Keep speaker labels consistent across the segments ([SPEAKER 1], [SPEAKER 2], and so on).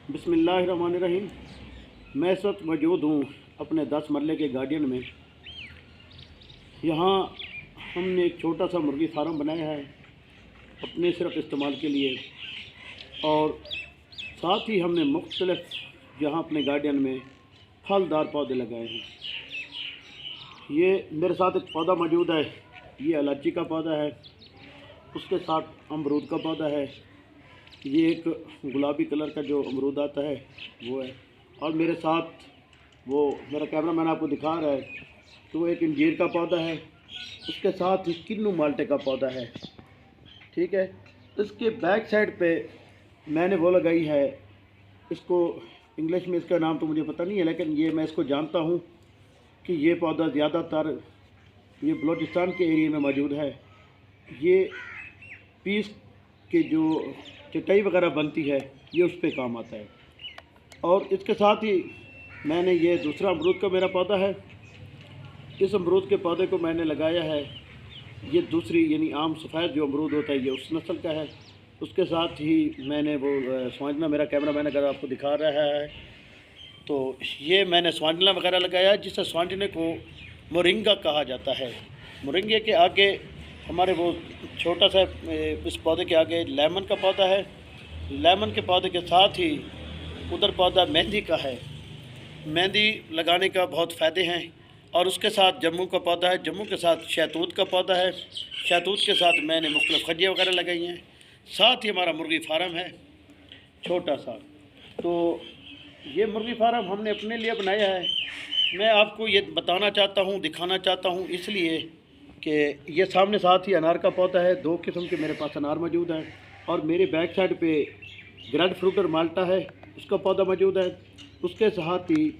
[SPEAKER 1] बिस्मिल्लाहिर्रहमानिर्रहीम। मैं इस वक्त मौजूद हूँ अपने 10 मरले के गार्डन में। यहाँ हमने एक छोटा सा मुर्गी फार्म बनाया है अपने सिर्फ इस्तेमाल के लिए, और साथ ही हमने मुख्तलिफ यहाँ अपने गार्डन में फलदार पौधे लगाए हैं। ये मेरे साथ एक पौधा मौजूद है, ये इलायची का पौधा है, उसके साथ अमरूद का पौधा है, ये एक गुलाबी कलर का जो अमरूद आता है वो है, और मेरे साथ वो मेरा कैमरा मैन आपको दिखा रहा है तो वो एक इंजीर का पौधा है, उसके साथ ही किन्नू माल्टे का पौधा है। ठीक है, इसके बैक साइड पे मैंने वो लगाई है, इसको इंग्लिश में इसका नाम तो मुझे पता नहीं है, लेकिन ये मैं इसको जानता हूँ कि ये पौधा ज़्यादातर ये बलूचिस्तान के एरिया में मौजूद है। ये पीस के जो चटाई वगैरह बनती है ये उस पर काम आता है। और इसके साथ ही मैंने ये दूसरा अमरूद का मेरा पौधा है, इस अमरूद के पौधे को मैंने लगाया है, ये दूसरी यानी आम सफ़ेद जो अमरूद होता है ये उस नस्ल का है। उसके साथ ही मैंने वो स्वांजना, मेरा कैमरा मैन अगर आपको दिखा रहा है तो ये मैंने स्वांजना वगैरह लगाया है, जिसे स्वांजने को मोरिंगा कहा जाता है। मोरिंगे के आगे हमारे वो छोटा सा इस पौधे के आगे लेमन का पौधा है, लेमन के पौधे के साथ ही उधर पौधा मेहंदी का है। मेहंदी लगाने का बहुत फ़ायदे हैं। और उसके साथ जम्मू का पौधा है, जम्मू के साथ शहतूत का पौधा है, शहतूत के साथ मैंने मुख्तलिफ़ खजियाँ वगैरह लगाई हैं। साथ ही हमारा मुर्गी फार्म है छोटा सा। तो ये मुर्गी फार्म हमने अपने लिए बनाया है। मैं आपको ये बताना चाहता हूँ, दिखाना चाहता हूँ, इसलिए कि ये सामने साथ ही अनार का पौधा है, 2 किस्म के मेरे पास अनार मौजूद हैं। और मेरे बैक साइड पे ग्रेड फ्रूट और माल्टा है, उसका पौधा मौजूद है। उसके साथ ही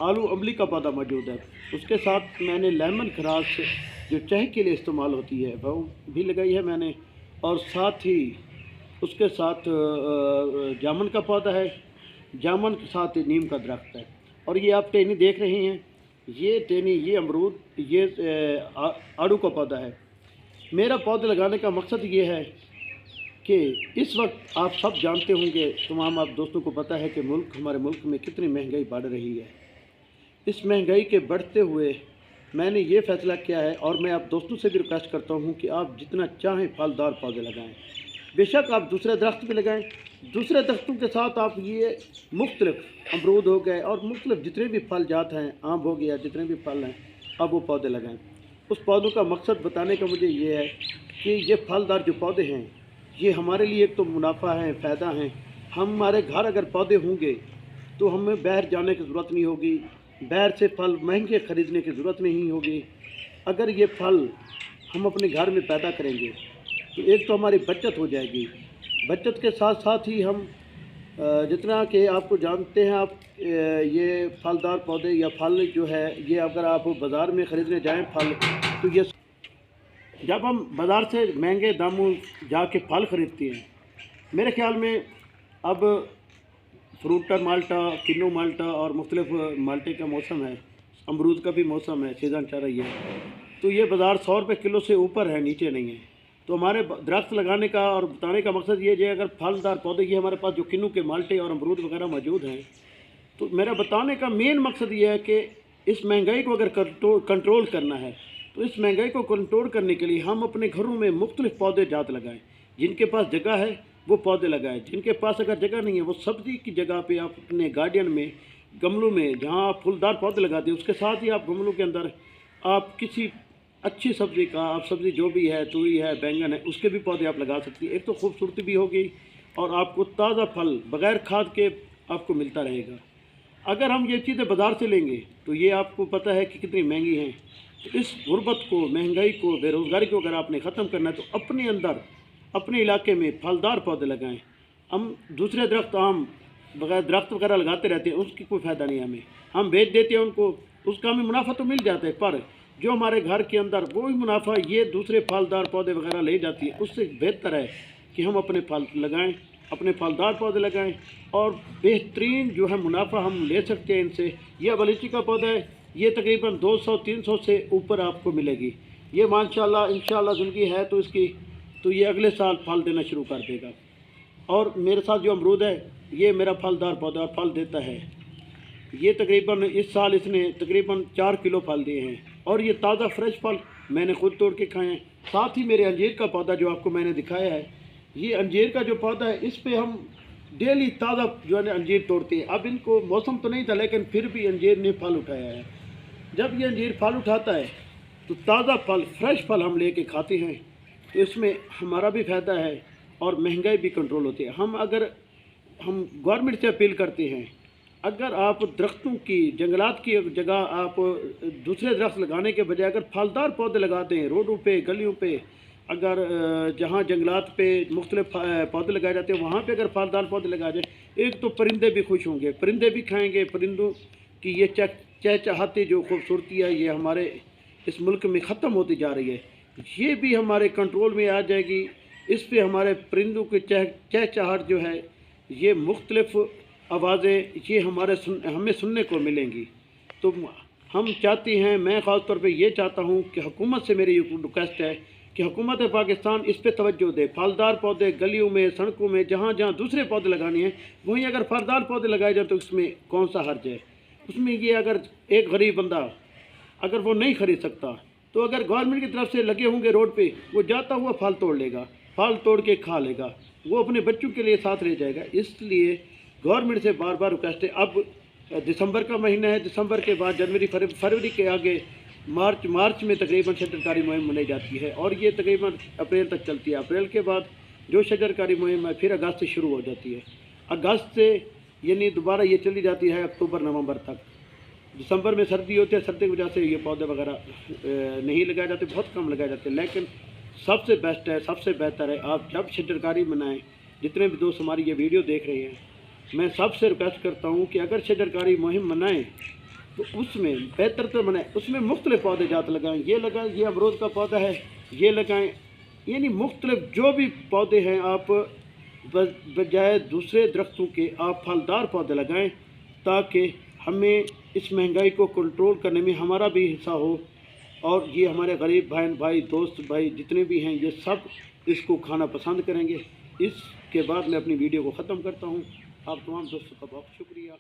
[SPEAKER 1] आलू अम्बली का पौधा मौजूद है। उसके साथ मैंने लेमन ग्रास जो चाय के लिए इस्तेमाल होती है वो भी लगाई है मैंने। और साथ ही उसके साथ जामुन का पौधा है, जामुन के साथ नीम का दरख्त है। और ये आप टहनी देख रहे हैं, ये टहनी, ये अमरूद, ये आड़ू का पौधा है। मेरा पौधे लगाने का मकसद ये है कि इस वक्त आप सब जानते होंगे, तमाम आप दोस्तों को पता है कि हमारे मुल्क में कितनी महंगाई बढ़ रही है। इस महंगाई के बढ़ते हुए मैंने ये फ़ैसला किया है, और मैं आप दोस्तों से भी रिक्वेस्ट करता हूँ कि आप जितना चाहें फलदार पौधे लगाएं। बेशक आप दूसरे दरख्त भी लगाएं, दूसरे दरख्तों के साथ आप ये मुख्तलिफ अमरूद हो गए और मुख्तलिफ जितने भी फल जात हैं, आम हो गया, जितने भी फल हैं, आप वो पौधे लगाएं। उस पौधों का मकसद बताने का मुझे ये है कि ये फलदार जो पौधे हैं ये हमारे लिए एक तो मुनाफा है, फ़ायदा है। हमारे घर अगर पौधे होंगे तो हमें बाहर जाने की ज़रूरत नहीं होगी, बाहर से फल महंगे ख़रीदने की ज़रूरत नहीं होगी। अगर ये फल हम अपने घर में पैदा करेंगे तो एक तो हमारी बचत हो जाएगी, बचत के साथ साथ ही हम जितना कि आपको जानते हैं आप, ये फलदार पौधे या फल जो है ये अगर आप बाज़ार में ख़रीदने जाएं फल, तो ये जब हम बाज़ार से महंगे दामों जाके फल ख़रीदते हैं, मेरे ख़्याल में अब फ्रूटर माल्टा, किन्नू माल्टा और मुख्तलिफ माल्टे का मौसम है, अमरूद का भी मौसम है, सीज़न चल रही है, तो ये बाज़ार 100 रुपये किलो से ऊपर है, नीचे नहीं है। तो हमारे दरख्त लगाने का और बताने का मकसद ये है, अगर फलदार पौधे ये हमारे पास जो किन्नू के माल्टे और अमरूद वगैरह मौजूद हैं, तो मेरा बताने का मेन मकसद ये है कि इस महंगाई को अगर कंट्रोल करना है तो इस महंगाई को कंट्रोल करने के लिए हम अपने घरों में मुख्तलिफ पौधे जात लगाएं। जिनके पास जगह है वो पौधे लगाएं, जिनके पास अगर जगह नहीं है वो सब्ज़ी की जगह पे आप अपने गार्डन में गमलों में जहाँ आप फूलदार पौधे लगाते हैं उसके साथ ही आप गमलों के अंदर आप किसी अच्छी सब्ज़ी का, आप सब्ज़ी जो भी है, तूरी है, बैंगन है, उसके भी पौधे आप लगा सकती हैं। एक तो खूबसूरती भी होगी और आपको ताज़ा फल बग़ैर खाद के आपको मिलता रहेगा। अगर हम ये चीज़ें बाज़ार से लेंगे तो ये आपको पता है कि कितनी महंगी हैं। तो इस गुर्बत को, महंगाई को, बेरोज़गारी को अगर आपने ख़त्म करना है तो अपने अंदर, अपने इलाके में फलदार पौधे लगाएं। हम दूसरे दरख्त, आम बगैर दरख्त वगैरह लगाते रहते हैं, उसकी कोई फ़ायदा नहीं हमें, हम बेच देते हैं उनको, उसका हमें मुनाफा तो मिल जाता है, पर जो हमारे घर के अंदर वही मुनाफा ये दूसरे फलदार पौधे वगैरह ले जाती है। उससे बेहतर है कि हम अपने फल लगाएं, अपने फलदार पौधे लगाएं और बेहतरीन जो है मुनाफा हम ले सकते हैं इनसे। यह इलायची का पौधा है, ये तकरीबन 200-300 से ऊपर आपको मिलेगी। ये माशाल्लाह इंशाल्लाह ज़िंदगी है तो ये अगले साल फल देना शुरू कर देगा। और मेरे साथ जो अमरूद है ये मेरा फलदार पौधा और फल देता है। ये तकरीबन इस साल इसने तकरीबन 4 किलो फल दिए हैं और ये ताज़ा फ्रेश फल मैंने खुद तोड़ के खाए हैं। साथ ही मेरे अंजीर का पौधा जो आपको मैंने दिखाया है, ये अंजीर का जो पौधा है, इस पे हम डेली ताज़ा जो है अंजीर तोड़ते हैं। अब इनको मौसम तो नहीं था, लेकिन फिर भी अंजीर ने फल उठाया है। जब ये अंजीर फल उठाता है तो ताज़ा फल, फ्रेश फल हम लेके खाते हैं, तो इसमें हमारा भी फ़ायदा है और महंगाई भी कंट्रोल होती है। हम गवर्नमेंट से अपील करते हैं, अगर आप दरख्तों की, जंगलात की जगह आप दूसरे दरख्त लगाने के बजाय अगर फलदार पौधे लगाते हैं, रोडों पे, गलियों पे, अगर जहाँ जंगलात पे मुख्तलिफ पौधे लगाए जाते हैं वहाँ पे अगर फलदार पौधे लगाए जाए, एक तो परिंदे भी खुश होंगे, परिंदे भी खाएंगे। परिंदों की ये चहचहाती जो खूबसूरती है, ये हमारे इस मुल्क में ख़त्म होती जा रही है, ये भी हमारे कंट्रोल में आ जाएगी। इस पे हमारे परिंदों की चहचहाट जो है, ये मुख्तलिफ आवाज़ें ये हमें सुनने को मिलेंगी। तो हम चाहते हैं, मैं ख़ास तौर पे ये चाहता हूँ कि हुकूमत से मेरी रिक्वेस्ट है कि हुकूमत पाकिस्तान इस पे तवज्जो दे। फलदार पौधे गलियों में, सड़कों में, जहाँ जहाँ दूसरे पौधे लगाने हैं, वहीं अगर फलदार पौधे लगाए जाए तो उसमें कौन सा हर्ज है। उसमें ये अगर एक गरीब बंदा अगर वो नहीं ख़रीद सकता, तो अगर गवर्नमेंट की तरफ से लगे होंगे रोड पे, वो जाता हुआ फल तोड़ लेगा, फल तोड़ के खा लेगा, वो अपने बच्चों के लिए साथ रह जाएगा। इसलिए गवर्नमेंट से बार बार रिक्वेस्ट है। अब दिसंबर का महीना है, दिसंबर के बाद जनवरी, फरवरी के आगे मार्च में तकरीबन शजरकारी मुहिम मनाई जाती है और ये तकरीबन अप्रैल तक चलती है। अप्रैल के बाद जो शजरकारी मुहिम है फिर अगस्त से शुरू हो जाती है। अगस्त से यानी दोबारा ये चली जाती है अक्टूबर नवंबर तक। दिसंबर में सर्दी होती है, सर्दी की वजह से ये पौधे वगैरह नहीं लगाए जाते, बहुत कम लगाए जाते हैं। लेकिन सबसे बेस्ट है, सबसे बेहतर है, आप जब शजरकारी मनाएं, जितने भी दोस्त हमारी ये वीडियो देख रहे हैं, मैं सबसे रिक्वेस्ट करता हूँ कि अगर शजरकारी मुहिम मनाएं तो उसमें बेहतर तो मनाएं, उसमें मुख्तलिफ पौधे जात लगाएं। ये लगाएं, ये अमरूद का पौधा है, ये लगाएं, यानी मुख्तलिफ जो भी पौधे हैं आप बजाय दूसरे दरख्तों के आप फलदार पौधे लगाएं, ताकि हमें इस महंगाई को कंट्रोल करने में हमारा भी हिस्सा हो और ये हमारे गरीब भाई, दोस्त भाई जितने भी हैं, ये सब इसको खाना पसंद करेंगे। इसके बाद मैं अपनी वीडियो को ख़त्म करता हूँ। आप तमाम दोस्तों का बहुत शुक्रिया।